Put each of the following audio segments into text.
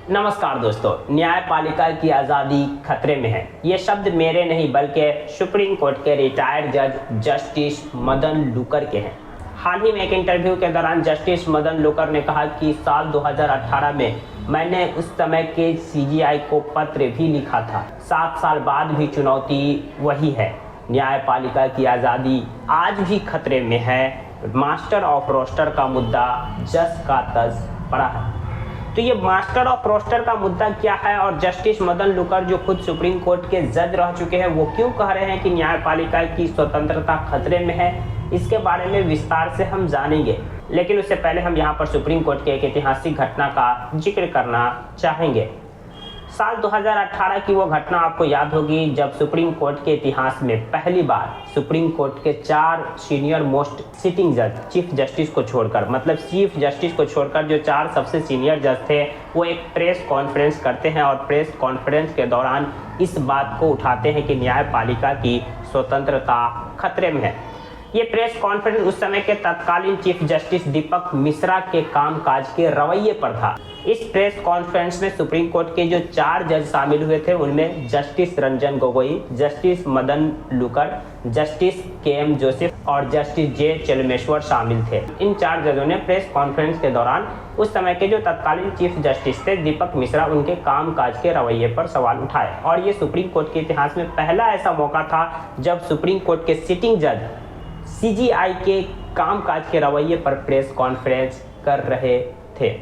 नमस्कार दोस्तों, न्यायपालिका की आज़ादी खतरे में है। ये शब्द मेरे नहीं बल्कि सुप्रीम कोर्ट के रिटायर्ड जज जस्टिस मदन लूकर के हैं। हाल ही में एक इंटरव्यू के दौरान जस्टिस मदन लूकर ने कहा कि साल 2018 में मैंने उस समय के सीजीआई को पत्र भी लिखा था। 7 साल बाद भी चुनौती वही है। न्यायपालिका की आज़ादी आज भी खतरे में है। मास्टर ऑफ रोस्टर का मुद्दा जज का तज पड़ा है। तो ये मास्टर ऑफ रोस्टर का मुद्दा क्या है और जस्टिस मदन लूकर जो खुद सुप्रीम कोर्ट के जज रह चुके हैं वो क्यों कह रहे हैं कि न्यायपालिका की स्वतंत्रता खतरे में है, इसके बारे में विस्तार से हम जानेंगे। लेकिन उससे पहले हम यहाँ पर सुप्रीम कोर्ट के एक ऐतिहासिक घटना का जिक्र करना चाहेंगे। साल 2018 की वो घटना आपको याद होगी जब सुप्रीम कोर्ट के इतिहास में पहली बार सुप्रीम कोर्ट के 4 सीनियर मोस्ट सिटिंग जज चीफ जस्टिस को छोड़कर, मतलब चीफ जस्टिस को छोड़कर जो 4 सबसे सीनियर जज थे वो एक प्रेस कॉन्फ्रेंस करते हैं और प्रेस कॉन्फ्रेंस के दौरान इस बात को उठाते हैं कि न्यायपालिका की स्वतंत्रता खतरे में है। ये प्रेस कॉन्फ्रेंस उस समय के तत्कालीन चीफ जस्टिस दीपक मिश्रा के कामकाज के रवैये पर था। इस प्रेस कॉन्फ्रेंस में सुप्रीम कोर्ट के जो 4 जज शामिल हुए थे उनमें justice Ranjan Gogoi, justice Madan Lokur, justice KM. Joseph और जस्टिस जे. चलमेश्वर शामिल थे। इन 4 जजों ने प्रेस कॉन्फ्रेंस के दौरान उस समय के जो तत्कालीन चीफ जस्टिस थे दीपक मिश्रा, उनके कामकाज के रवैये पर सवाल उठाए। और ये सुप्रीम कोर्ट के इतिहास में पहला ऐसा मौका था जब सुप्रीम कोर्ट के सिटिंग जज सीजीआई के कामकाज के रवैये पर प्रेस कॉन्फ्रेंस कर रहे थे।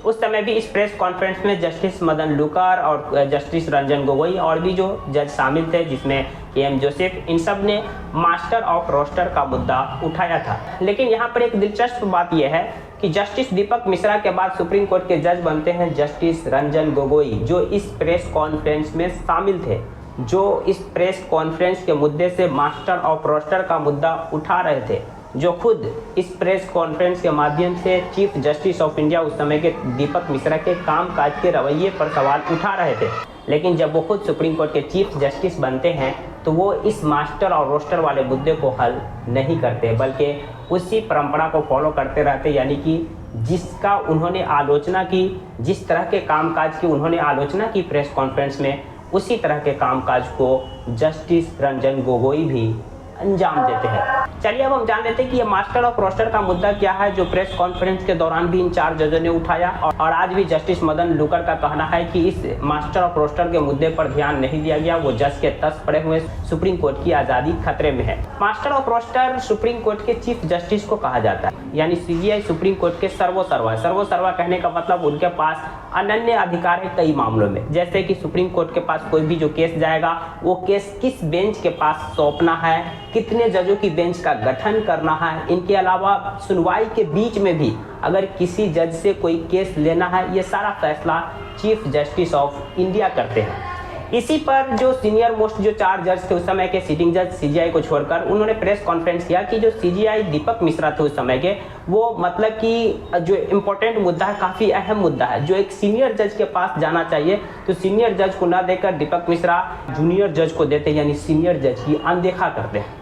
उस समय भी इस प्रेस कॉन्फ्रेंस में जस्टिस मदन लूकर और जस्टिस रंजन गोगोई और भी जो जज शामिल थे जिसमें के.एम. जोसेफ, इन सब ने मास्टर ऑफ रोस्टर का मुद्दा उठाया था। लेकिन यहाँ पर एक दिलचस्प बात यह है कि जस्टिस दीपक मिश्रा के बाद सुप्रीम कोर्ट के जज बनते हैं जस्टिस रंजन गोगोई, जो इस प्रेस कॉन्फ्रेंस में शामिल थे, जो इस प्रेस कॉन्फ्रेंस के मुद्दे से मास्टर ऑफ रोस्टर का मुद्दा उठा रहे थे, जो खुद इस प्रेस कॉन्फ्रेंस के माध्यम से चीफ जस्टिस ऑफ इंडिया उस समय के दीपक मिश्रा के कामकाज के रवैये पर सवाल उठा रहे थे। लेकिन जब वो खुद सुप्रीम कोर्ट के चीफ जस्टिस बनते हैं तो वो इस मास्टर और रोस्टर वाले मुद्दे को हल नहीं करते, बल्कि उसी परंपरा को फॉलो करते रहते, यानी कि जिसका उन्होंने आलोचना की, जिस तरह के कामकाज की उन्होंने आलोचना की प्रेस कॉन्फ्रेंस में, उसी तरह के कामकाज को जस्टिस रंजन गोगोई भी अंजाम देते हैं। चलिए अब हम जान लेते हैं कि ये मास्टर ऑफ रोस्टर का मुद्दा क्या है जो प्रेस कॉन्फ्रेंस के दौरान भी इन 4 जजों ने उठाया और आज भी जस्टिस मदन लूकर का कहना है कि इस मास्टर ऑफ रोस्टर के मुद्दे पर ध्यान नहीं दिया गया, वो जज के तस पड़े हुए सुप्रीम कोर्ट की आज़ादी खतरे में है। Master of roster Supreme Court के चीफ जस्टिस को कहा जाता है, यानी सीजीआई सुप्रीम कोर्ट के सर्वोसर्वा है। सर्वोसर्वा कहने का मतलब उनके पास अनन्य अधिकार है कई मामलों में, जैसे कि सुप्रीम कोर्ट के पास कोई भी जो केस जाएगा वो केस किस बेंच के पास सौंपना है, कितने जजों की बेंच का गठन करना है। इनके अलावा सुनवाई के बीच में भी अगर किसी जज से कोई केस लेना है, ये सारा फैसला चीफ जस्टिस ऑफ इंडिया करते हैं। इसी पर जो सीनियर मोस्ट जो 4 जज थे उस समय के सिटिंग जज सीजीआई को छोड़कर, उन्होंने प्रेस कॉन्फ्रेंस किया कि जो सीजीआई दीपक मिश्रा थे उस समय के, वो मतलब कि जो इम्पोर्टेंट मुद्दा है, काफ़ी अहम मुद्दा है जो एक सीनियर जज के पास जाना चाहिए, तो सीनियर जज को ना देकर दीपक मिश्रा जूनियर जज को देते, यानी सीनियर जज की अनदेखा करते हैं।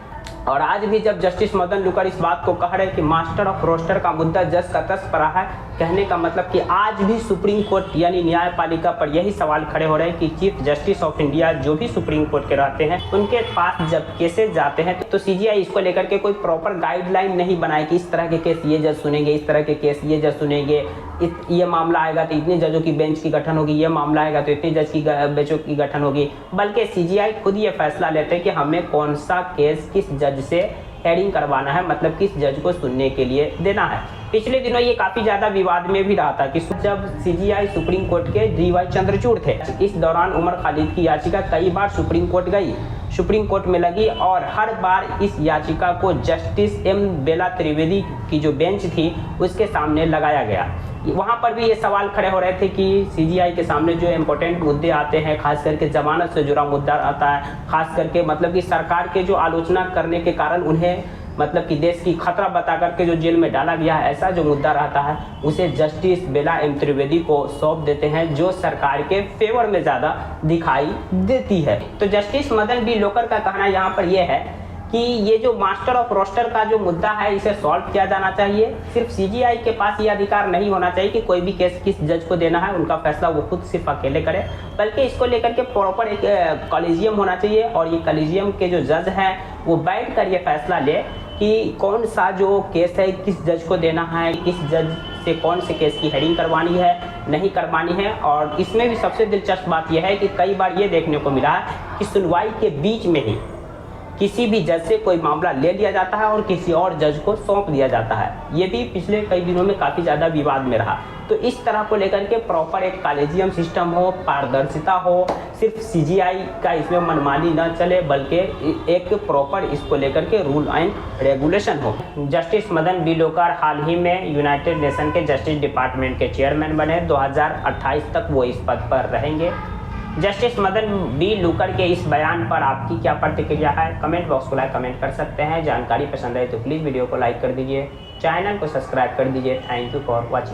और आज भी जब जस्टिस मदन लूकर इस बात को कह रहे हैं कि मास्टर ऑफ रोस्टर का मुद्दा जज का तस पड़ा है, कहने का मतलब कि आज भी सुप्रीम कोर्ट यानी न्यायपालिका पर यही सवाल खड़े हो रहे हैं कि चीफ जस्टिस ऑफ इंडिया जो भी सुप्रीम कोर्ट के रहते हैं उनके पास जब केसेस जाते हैं तो सीजीआई इसको लेकर के कोई प्रॉपर गाइडलाइन नहीं बनाए कि इस तरह के केस ये जज सुनेंगे, इस तरह के केस ये जज सुनेंगे, ये मामला आएगा तो इतने जजों की बेंच की गठन होगी, ये मामला आएगा तो इतने जज की बेंचों की गठन होगी। बल्कि सीजीआई खुद ये फैसला लेते हैं कि हमें कौन सा केस किस जज से हेयरिंग करवाना है, मतलब किस जज को सुनने के लिए देना है। पिछले दिनों ये काफी ज्यादा विवाद में भी रहा था कि जब सीजीआई सुप्रीम कोर्ट के डी.वाई. चंद्रचूड़ थे, इस दौरान उमर खालिद की याचिका कई बार सुप्रीम कोर्ट गई, सुप्रीम कोर्ट में लगी और हर बार इस याचिका को जस्टिस एम. बेला त्रिवेदी की जो बेंच थी उसके सामने लगाया गया। वहाँ पर भी ये सवाल खड़े हो रहे थे कि सीजीआई के सामने जो इम्पोर्टेंट मुद्दे आते हैं, खास करके जमानत से जुड़ा मुद्दा आता है, खास करके मतलब कि सरकार के जो आलोचना करने के कारण उन्हें मतलब कि देश की खतरा बता करके जो जेल में डाला गया है, ऐसा जो मुद्दा रहता है उसे जस्टिस बेला एम त्रिवेदी को सौंप देते हैं, जो सरकार के फेवर में ज़्यादा दिखाई देती है। तो जस्टिस मदन बी लोकर का कहना यहाँ पर यह है कि ये जो मास्टर ऑफ रोस्टर का जो मुद्दा है इसे सॉल्व किया जाना चाहिए। सिर्फ सीजीआई के पास ये अधिकार नहीं होना चाहिए कि कोई भी केस किस जज को देना है उनका फैसला वो खुद सिर्फ अकेले करे, बल्कि इसको लेकर के प्रॉपर एक कॉलेजियम होना चाहिए और ये कॉलेजियम के जो जज हैं वो बैठ कर ये फैसला ले कि कौन सा जो केस है किस जज को देना है, किस जज से कौन से केस की हेडिंग करवानी है नहीं करवानी है। और इसमें भी सबसे दिलचस्प बात यह है कि कई बार ये देखने को मिला है कि सुनवाई के बीच में ही किसी भी जज से कोई मामला ले लिया जाता है और किसी और जज को सौंप दिया जाता है। ये भी पिछले कई दिनों में काफ़ी ज़्यादा विवाद में रहा। तो इस तरह को लेकर के प्रॉपर एक कॉलेजियम सिस्टम हो, पारदर्शिता हो, सिर्फ सीजीआई का इसमें मनमानी न चले बल्कि एक प्रॉपर इसको लेकर के रूल एंड रेगुलेशन हो। जस्टिस मदन बी लोकर हाल ही में यूनाइटेड नेशन के जस्टिस डिपार्टमेंट के चेयरमैन बने। 2028 तक वो इस पद पर रहेंगे। जस्टिस मदन बी लोकर के इस बयान पर आपकी क्या प्रतिक्रिया है? कमेंट बॉक्स को लाइक कमेंट कर सकते हैं। जानकारी पसंद आए तो प्लीज़ वीडियो को लाइक कर दीजिए, चैनल को सब्सक्राइब कर दीजिए। Thank you for watching.